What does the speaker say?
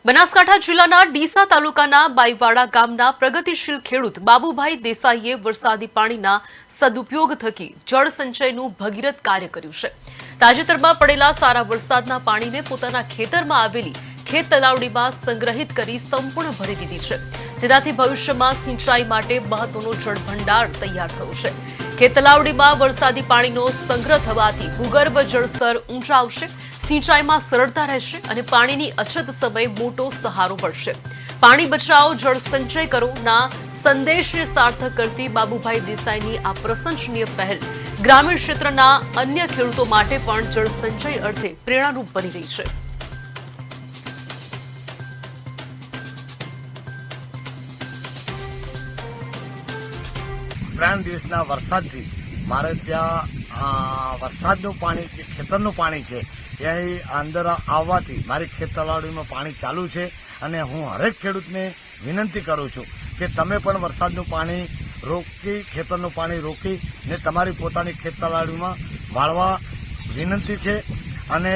બનાસકાંઠા જિલ્લાના ડીસા તાલુકાના બાઈવાડા ગામના પ્રગતિશીલ ખેડૂત બાબુભાઈ દેસાઈએ વરસાદી પાણીના સદુપયોગ થકી જળ સંચયનું ભગીરથ કાર્ય કર્યું છે। તાજેતરમાં પડેલા સારા વરસાદના પાણીને પોતાના ખેતરમાં આવેલી ખેત તલાવડીમાં સંગ્રહિત કરી સંપૂર્ણ ભરી દીધી છે, જેનાથી ભવિષ્યમાં સિંચાઈ માટે મહત્વનો જળભંડાર તૈયાર થયો છે। ખેત તલાવડીમાં વરસાદી પાણીનો સંગ્રહ થવાથી ભૂગર્ભ જળસ્તર ઊંચા આવશે, સિંચાઈમાં સરળતા રહેશે અને પાણીની અછત સમયે મોટો સહારો મળશે। પાણી બચાવો જળ સંચય કરો ના સંદેશને સાર્થક કરતી બાબુભાઈ દેસાઈની આ પ્રશંસનીય પહેલ ગ્રામીણ ક્ષેત્રના અન્ય ખેડૂતો માટે પણ જળ સંચય અર્થે પ્રેરણારૂપ બની રહી છે। ત્રણ દિવસના વરસાદથી મારે ત્યાં વરસાદનું પાણી જે ખેતરનું પાણી છે એ અંદર આવવાથી મારી ખેત તલાવડીમાં પાણી ચાલુ છે અને હું હરેક ખેડૂતને વિનંતી કરું છું કે તમે પણ વરસાદનું પાણી રોકી ખેતરનું પાણી રોકી ને તમારી પોતાની ખેત તલાવડીમાં વાળવા વિનંતી છે। અને